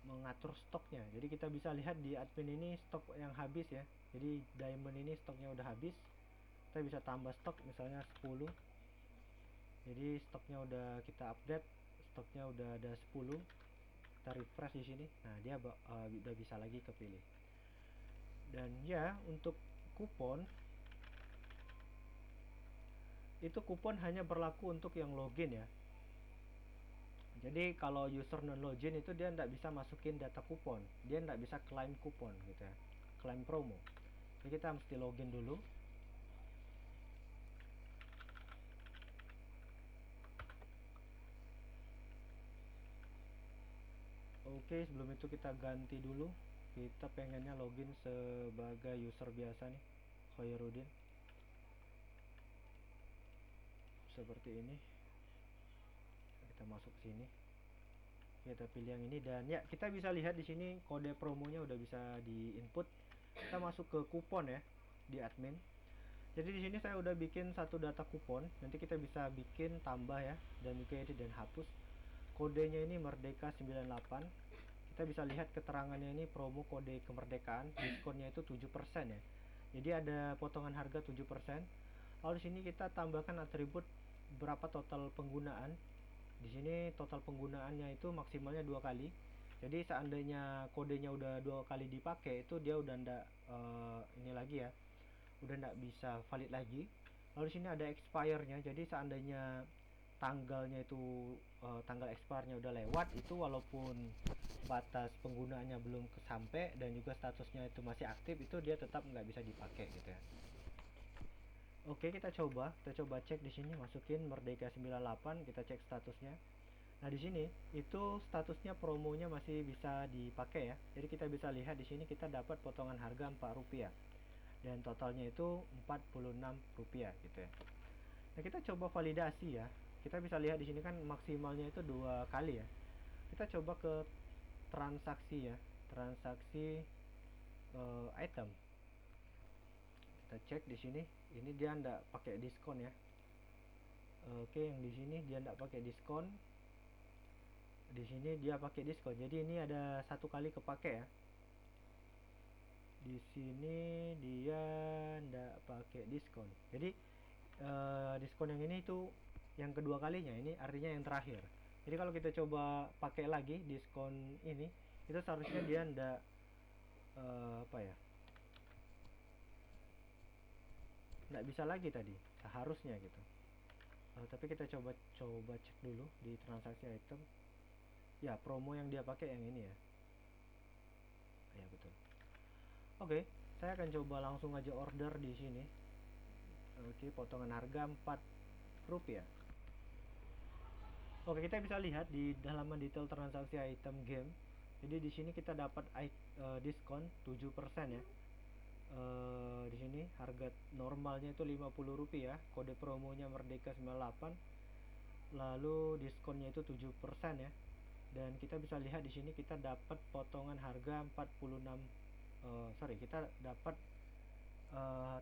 mengatur stoknya. Jadi kita bisa lihat di admin ini stok yang habis ya. Jadi diamond ini stoknya udah habis. Kita bisa tambah stok misalnya 10. Jadi stoknya udah kita update, stoknya udah ada 10. Kita refresh di sini. Nah, dia udah bisa lagi kepilih. Dan ya, untuk kupon itu kupon hanya berlaku untuk yang login ya. Jadi kalau user non login itu dia tidak bisa masukin data kupon, dia tidak bisa claim kupon gitu ya, claim promo. Jadi kita mesti login dulu. Oke, sebelum itu kita ganti dulu. Kita pengennya login sebagai user biasa nih, Khairuddin. Seperti ini. Kita masuk sini. Kita pilih yang ini dan ya kita bisa lihat di sini kode promonya udah bisa di input. Kita masuk ke kupon ya di admin. Jadi di sini saya udah bikin satu data kupon. Nanti kita bisa bikin tambah ya dan juga edit dan hapus. Kodenya ini Merdeka 98. Kita bisa lihat keterangannya ini promo kode kemerdekaan, diskonnya itu 7% ya. Jadi ada potongan harga 7%. Lalu di sini kita tambahkan atribut berapa total penggunaan Di sini total penggunaannya itu maksimalnya 2 kali. Jadi seandainya kodenya udah 2 kali dipakai itu dia udah ndak ini lagi ya, udah ndak bisa valid lagi. Lalu di sini ada expire-nya. Jadi seandainya tanggalnya itu tanggal expire-nya udah lewat, itu walaupun batas penggunaannya belum sampai dan juga statusnya itu masih aktif, itu dia tetap nggak bisa dipakai gitu ya. Oke, kita coba cek di sini, masukin Merdeka 98, kita cek statusnya. Nah, di sini itu statusnya promonya masih bisa dipakai ya. Jadi kita bisa lihat di sini kita dapat potongan harga Rp4 dan totalnya itu Rp46 gitu ya. Nah, kita coba validasi ya. Kita bisa lihat di sini kan maksimalnya itu 2 kali ya. Kita coba ke transaksi ya, transaksi item. Kita cek di sini, ini dia ndak pakai diskon ya. Oke, yang di sini dia ndak pakai diskon. Di sini dia pakai diskon. Jadi ini ada 1 kali kepake ya. Di sini dia ndak pakai diskon. Jadi diskon yang ini itu yang kedua kalinya, ini artinya yang terakhir. Jadi kalau kita coba pakai lagi diskon ini, itu seharusnya dia ndak apa ya, nggak bisa lagi tadi seharusnya gitu. Tapi kita coba cek dulu di transaksi item ya, promo yang dia pakai yang ini ya. Ya betul. Oke, saya akan coba langsung aja order di sini. Oke, potongan harga Rp4. Oke, kita bisa lihat di halaman detail transaksi item game. Jadi di sini kita dapat diskon 7% ya. Di sini harga normalnya itu Rp50, kode promonya Merdeka 98. Lalu diskonnya itu 7% ya. Dan kita bisa lihat di sini kita dapat potongan harga 46 kita dapat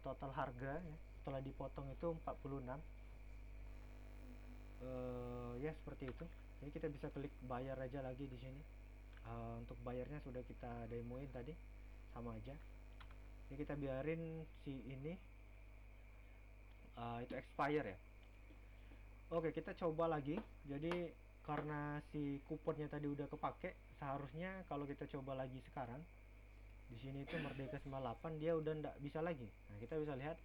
total harga ya, setelah dipotong itu 46. Ya seperti itu. Jadi kita bisa klik bayar aja lagi di sini. Untuk bayarnya sudah kita demoin tadi, sama aja. Jadi kita biarin si ini itu expire ya. Oke, kita coba lagi. Jadi karena si kuponnya tadi udah kepake, seharusnya kalau kita coba lagi sekarang di sini itu Merdeka 98 dia udah ndak bisa lagi. Nah, kita bisa lihat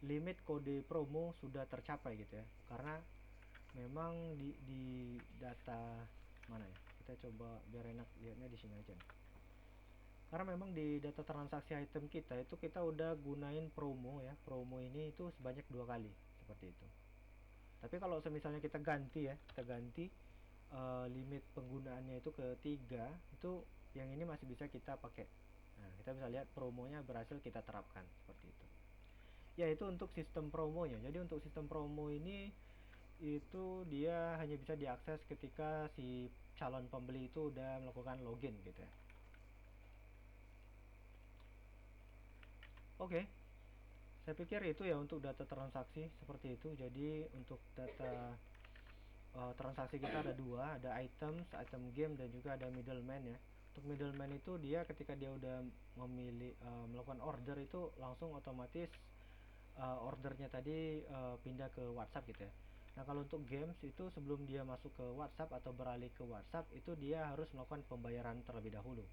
limit kode promo sudah tercapai gitu ya. Karena memang di data mana ya? Kita coba biar enak lihatnya di sini aja. Karena memang di data transaksi item kita itu kita udah gunain promo ya. Promo ini itu sebanyak 2 kali seperti itu. Tapi kalau misalnya kita ganti ya, kita ganti limit penggunaannya itu ke 3, itu yang ini masih bisa kita pakai. Nah, kita bisa lihat promonya berhasil kita terapkan seperti itu. Ya, itu untuk sistem promonya. Jadi untuk sistem promo ini itu dia hanya bisa diakses ketika si calon pembeli itu udah melakukan login gitu ya. Oke, saya pikir itu ya untuk data transaksi seperti itu. Jadi untuk data transaksi kita ada 2, ada items, item game, dan juga ada middleman ya. Untuk middleman itu dia ketika dia udah melakukan order itu langsung otomatis ordernya tadi pindah ke WhatsApp gitu ya. Nah, kalau untuk games itu sebelum dia masuk ke WhatsApp atau beralih ke WhatsApp itu dia harus melakukan pembayaran terlebih dahulu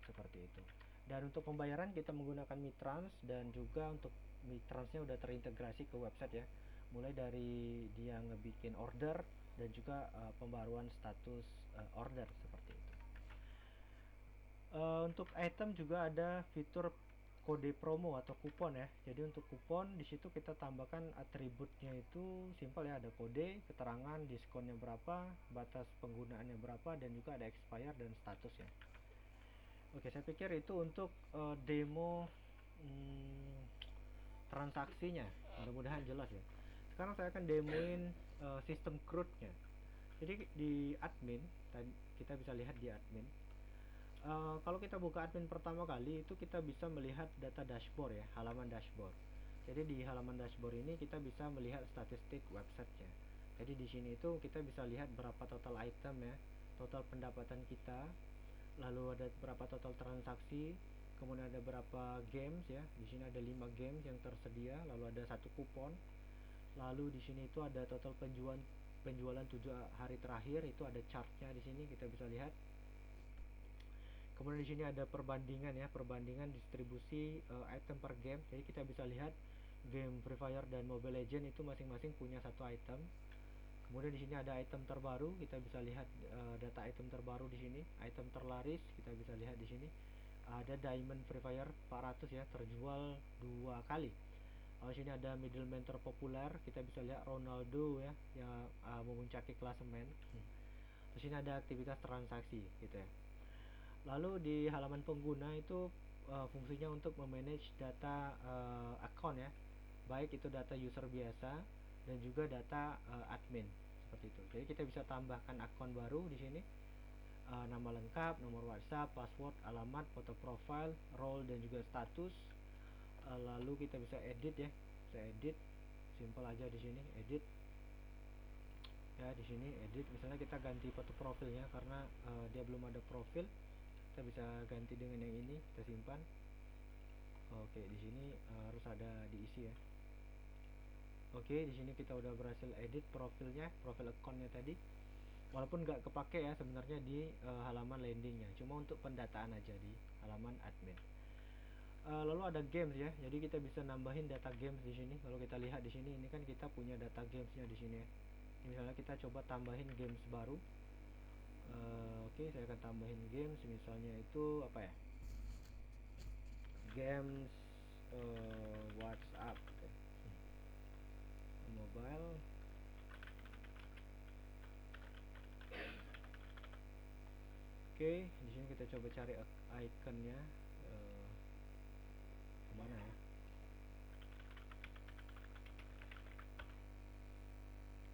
seperti itu. Dan untuk pembayaran kita menggunakan Mitrans, dan juga untuk Mitransnya udah terintegrasi ke website ya. Mulai dari dia ngebikin order dan juga pembaruan status order seperti itu. Untuk item juga ada fitur kode promo atau kupon ya. Jadi untuk kupon di situ kita tambahkan atributnya itu simpel ya, ada kode, keterangan diskonnya berapa, batas penggunaannya berapa, dan juga ada expire dan status ya. Oke, saya pikir itu untuk demo transaksinya. Mudah-mudahan jelas ya. Sekarang saya akan demoin sistem CRUD-nya. Jadi di admin, kita bisa lihat di admin. Kalau kita buka admin pertama kali itu kita bisa melihat data dashboard ya, halaman dashboard. Jadi di halaman dashboard ini kita bisa melihat statistik websitenya. Jadi di sini itu kita bisa lihat berapa total item ya, total pendapatan kita, lalu ada berapa total transaksi, kemudian ada berapa games ya. Di sini ada 5 games yang tersedia, lalu ada 1 kupon. Lalu di sini itu ada total penjualan penjualan 7 hari terakhir, itu ada chartnya di sini kita bisa lihat. Kemudian di sini ada perbandingan ya, perbandingan distribusi item per game. Jadi kita bisa lihat game Free Fire dan Mobile Legends itu masing-masing punya satu item. Kemudian di sini ada item terbaru, kita bisa lihat data item terbaru di sini. Item terlaris kita bisa lihat di sini. Ada Diamond Free Fire 400 ya, terjual 2 kali. Di sini ada middleman terpopuler, kita bisa lihat Ronaldo ya, yang memuncaki klasemen. Di sini ada aktivitas transaksi gitu ya. Lalu di halaman pengguna itu fungsinya untuk memanage data account ya, baik itu data user biasa dan juga data admin seperti itu. Jadi kita bisa tambahkan akun baru di sini, nama lengkap, nomor WhatsApp, password, alamat, foto profile, role dan juga status. Lalu kita bisa edit ya, bisa edit, simple aja di sini edit. Ya di sini edit, misalnya kita ganti foto profilnya karena dia belum ada profil, kita bisa ganti dengan yang ini, kita simpan. Oke, di sini harus ada diisi ya. Oke, di sini kita udah berhasil edit profilnya, profil akunnya tadi. Walaupun nggak kepake ya sebenarnya di halaman landingnya, cuma untuk pendataan aja di halaman admin. Lalu ada games ya, jadi kita bisa nambahin data games di sini. Kalau kita lihat di sini, ini kan kita punya data gamesnya di sini ya. Misalnya kita coba tambahin games baru. Oke, saya akan tambahin games, misalnya itu apa ya? Games WhatsApp gitu ya. Mobile. Oke, di sini kita coba cari ikonnya. Kemana ya?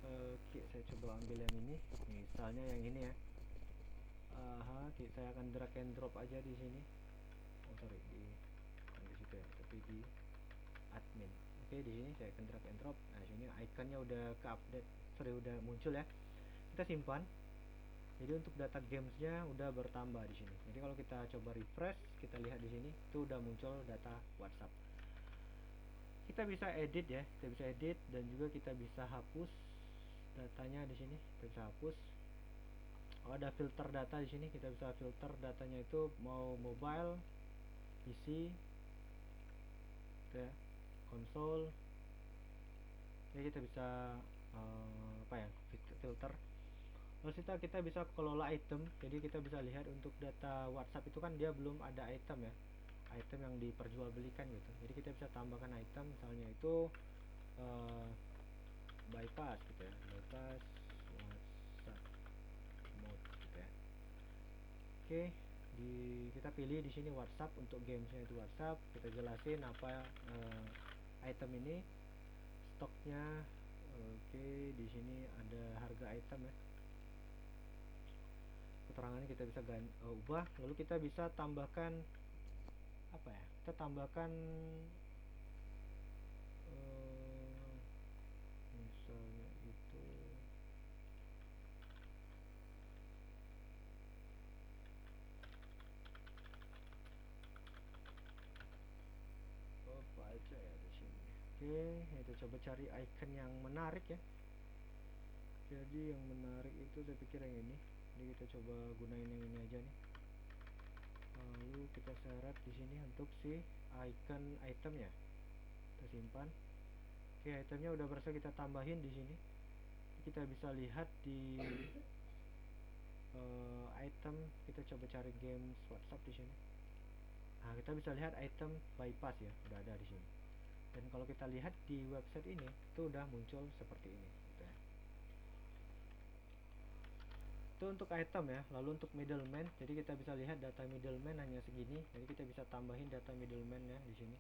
Oke, saya coba ambil yang ini. Misalnya yang ini ya. Oke, saya akan drag and drop aja di sini. Oh sorry, di situ ya, tapi di admin. Oke, di sini saya akan drag and drop. Nah, sini ikonnya udah ke update, sorry udah muncul ya. Kita simpan. Jadi untuk data gamesnya udah bertambah di sini. Jadi kalau kita coba refresh, kita lihat di sini itu udah muncul data WhatsApp. Kita bisa edit ya, kita bisa edit dan juga kita bisa hapus datanya di sini. Kita bisa hapus. Ada filter data di sini, kita bisa filter datanya itu mau mobile, PC, gitu ya, konsol. Jadi kita bisa apa ya, filter. Lalu kita bisa kelola item. Jadi kita bisa lihat untuk data WhatsApp itu kan dia belum ada item ya, item yang diperjualbelikan gitu. Jadi kita bisa tambahkan item, misalnya itu bypass gitu ya, bypass WhatsApp mode gitu ya. Oke, kita pilih di sini WhatsApp, untuk gamesnya itu WhatsApp. Kita jelasin apa item ini, stoknya. Oke, di sini ada harga item ya, keterangannya kita bisa ubah. Lalu kita bisa tambahkan apa ya, kita tambahkan misalnya itu apa aja ya di sini. Oke, kita coba cari icon yang menarik ya. Jadi yang menarik itu saya pikir yang ini. Jadi kita coba gunain yang ini aja nih. Lalu kita seret di sini untuk si icon itemnya. Kita simpan. Oke, itemnya udah berhasil kita tambahin di sini. Kita bisa lihat di item, kita coba cari games WhatsApp di sini. Nah, kita bisa lihat item bypass ya, udah ada di sini. Dan kalau kita lihat di website ini, itu udah muncul seperti ini gitu ya. Itu untuk item ya. Lalu untuk middleman, jadi kita bisa lihat data middleman hanya segini. Jadi kita bisa tambahin data middleman ya di sini.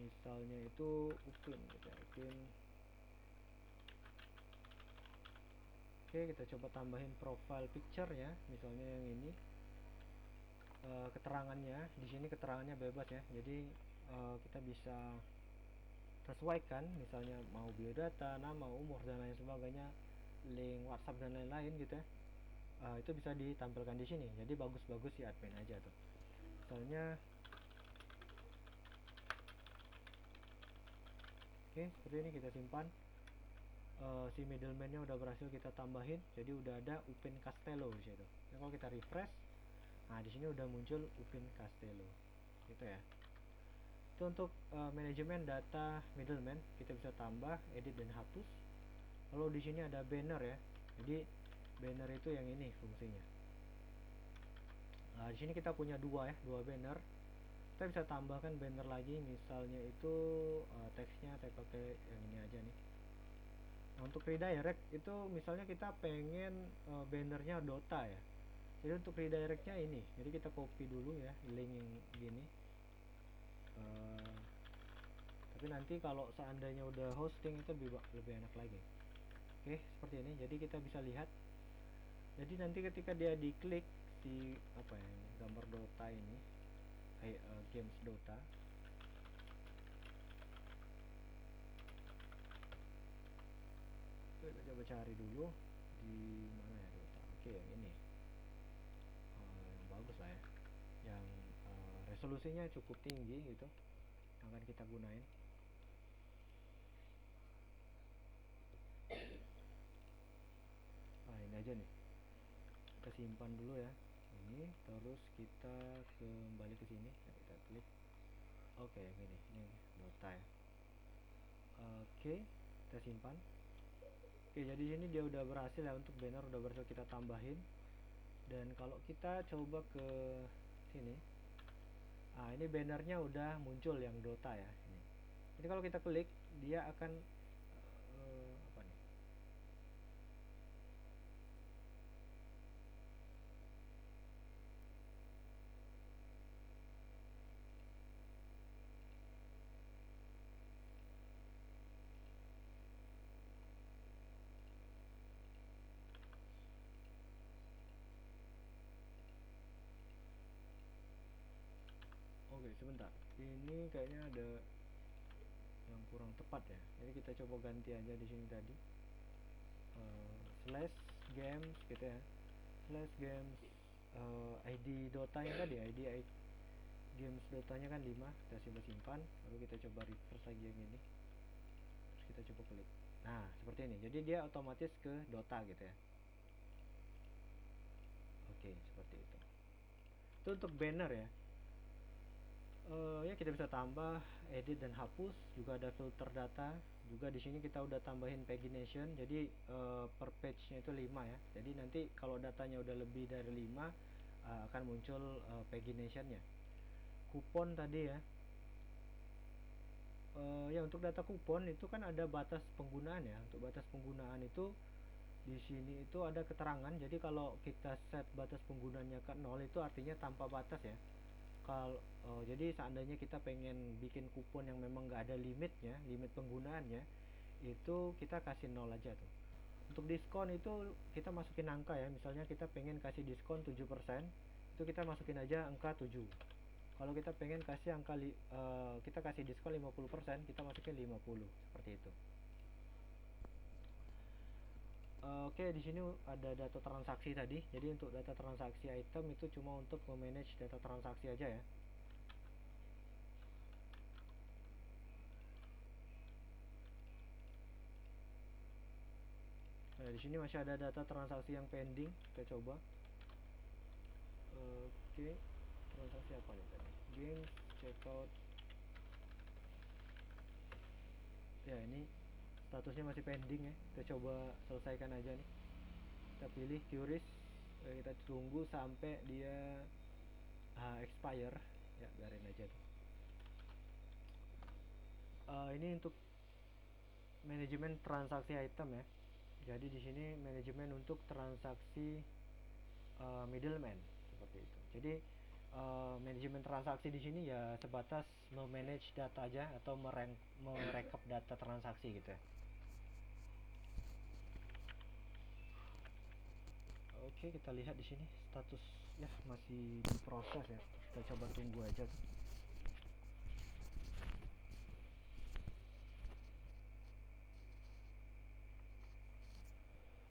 Misalnya itu Upin gitu ya, Upin. Oke, kita coba tambahin profile picture ya, misalnya yang ini. Keterangannya di sini, keterangannya bebas ya. Jadi kita bisa sesuaikan, misalnya mau biodata, nama, umur dan lain sebagainya, link WhatsApp dan lain-lain gitu ya. Itu bisa ditampilkan di sini. Jadi bagus-bagus si admin aja tuh. Misalnya oke, seperti ini kita simpan. si middleman-nya udah berhasil kita tambahin, jadi udah ada Upin Castello di situ. Nah, kalau kita refresh, nah di sini udah muncul Upin Castello, gitu ya. Itu untuk manajemen data middleman, kita bisa tambah, edit dan hapus. Lalu di sini ada banner ya, jadi banner itu yang ini fungsinya. Nah, di sini kita punya dua banner. Kita bisa tambahkan banner lagi, misalnya itu teksnya saya pakai yang ini aja nih. Nah, untuk redirect itu misalnya kita pengen bannernya Dota ya. Jadi untuk redirectnya ini, jadi kita copy dulu ya link yang gini. Tapi nanti kalau seandainya udah hosting itu lebih enak lagi. Oke, seperti ini. Jadi kita bisa lihat. Jadi nanti ketika dia diklik si apa ya, gambar Dota ini, games Dota. Kita coba cari dulu di mana ya Dota. Oke, yang ini. Yang bagus lah ya. Yang resolusinya cukup tinggi gitu. Yang akan kita gunain. Nah, ini aja nih. Kita simpan dulu ya. Ini terus kita kembali ke sini. Nah, kita klik. Oke, yang ini Dota ya. Oke, kita simpan. Oke, jadi ini dia udah berhasil ya, untuk banner udah berhasil kita tambahin. Dan kalau kita coba ke sini, ini bannernya udah muncul yang Dota ya. Ini. Jadi kalau kita klik, dia akan apa nih? Oke, sebentar. Ini kayaknya ada yang kurang tepat ya. Jadi kita coba ganti aja di sini tadi. Slash games gitu ya. Slash games ID Dotanya tadi, ID games Dotanya kan 5. Kita simpan. Lalu kita coba refresh lagi yang ini. Terus kita coba klik. Nah, seperti ini. Jadi dia otomatis ke Dota gitu ya. Oke, seperti itu. Itu untuk banner ya. Ya kita bisa tambah, edit dan hapus. Juga ada filter data. Juga di sini kita udah tambahin pagination. Jadi per page-nya itu 5 ya. Jadi nanti kalau datanya udah lebih dari 5 akan muncul pagination-nya. Kupon tadi ya. Ya untuk data kupon itu kan ada batas penggunaan ya. Untuk batas penggunaan itu di sini itu ada keterangan. Jadi kalau kita set batas penggunaannya ke 0 itu artinya tanpa batas ya. Jadi seandainya kita pengen bikin kupon yang memang nggak ada limitnya, limit penggunaannya, itu kita kasih 0 aja tuh. Untuk diskon itu kita masukin angka ya. Misalnya kita pengen kasih diskon 7%, itu kita masukin aja angka 7. Kalau kita pengen kasih kita kasih diskon 50%, kita masukin 50, seperti itu. Oke, di sini ada data transaksi tadi. Jadi untuk data transaksi item itu cuma untuk memanage data transaksi aja ya. Nah, di sini masih ada data transaksi yang pending. Kita coba. Oke, transaksi apa nih tadi? Games, checkout. Ya, ini statusnya masih pending ya. Kita coba selesaikan aja nih. Kita pilih QRIS. Kita tunggu sampai dia expire. Ya, biarin aja tuh. Ini untuk manajemen transaksi item ya. Jadi di sini manajemen untuk transaksi middleman, seperti itu. Jadi manajemen transaksi di sini ya sebatas memanage data aja atau merekap data transaksi gitu ya. Oke, kita lihat di sini status ya masih diproses ya. Kita coba tunggu aja.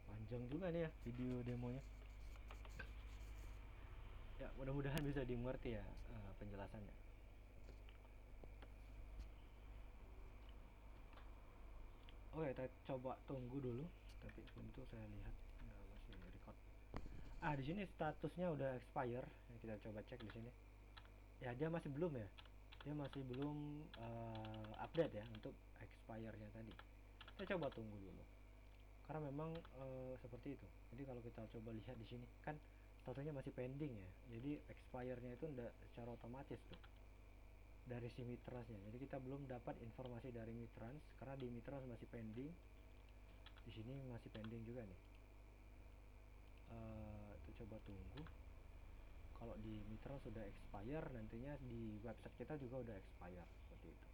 Panjang juga nih ya video demonya. Ya, mudah-mudahan bisa dimengerti ya penjelasannya. Oh ya, kita coba tunggu dulu. Tapi sebelum itu saya lihat masih record. Di sini statusnya udah expire. Kita coba cek di sini. Ya, dia masih belum ya. Dia masih belum update ya untuk expire-nya tadi. Kita coba tunggu dulu. Karena memang seperti itu. Jadi kalau kita coba lihat di sini kan statusnya masih pending ya. Jadi expire-nya itu enggak secara otomatis tuh dari si Mitrans-nya. Jadi kita belum dapat informasi dari Mitrans karena di Mitrans masih pending. Di sini masih pending juga nih. Kita coba tunggu. Kalau di Mitrans sudah expire, nantinya di website kita juga udah expire seperti itu.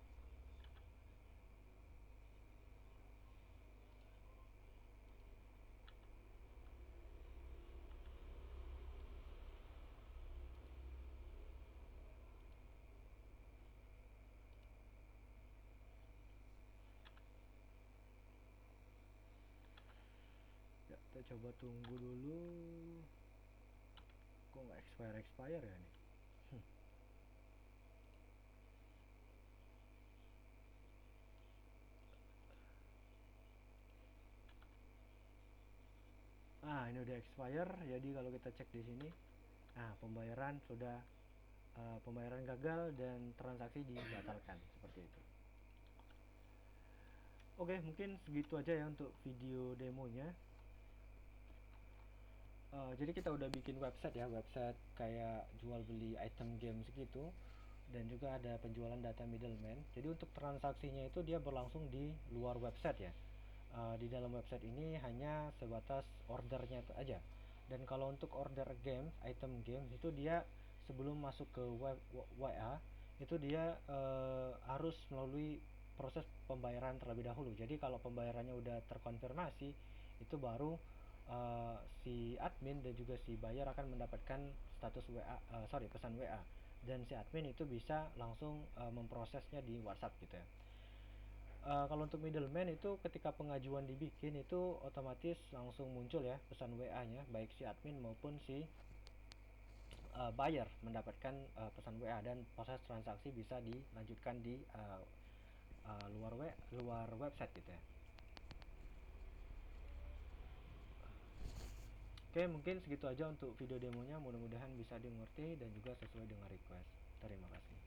Ya, kita coba tunggu dulu. Kok nggak expire ya nih? Ini udah expire. Jadi kalau kita cek di sini, pembayaran sudah pembayaran gagal dan transaksi dibatalkan seperti itu. Oke, mungkin segitu aja ya untuk video demonya. Jadi kita udah bikin website ya, website kayak jual beli item game segitu, dan juga ada penjualan data middleman. Jadi untuk transaksinya itu dia berlangsung di luar website ya. Di dalam website ini hanya sebatas ordernya itu aja. Dan kalau untuk order game, item game itu dia sebelum masuk ke web WA itu dia harus melalui proses pembayaran terlebih dahulu. Jadi kalau pembayarannya udah terkonfirmasi, itu baru si admin dan juga si buyer akan mendapatkan status pesan WA, dan si admin itu bisa langsung memprosesnya di WhatsApp gitu ya. Kalau untuk middleman itu ketika pengajuan dibikin itu otomatis langsung muncul ya pesan WA-nya, baik si admin maupun si buyer mendapatkan pesan WA, dan proses transaksi bisa dilanjutkan di luar website gitu ya. Oke, mungkin segitu aja untuk video demonya. Mudah-mudahan bisa dimengerti dan juga sesuai dengan request. Terima kasih.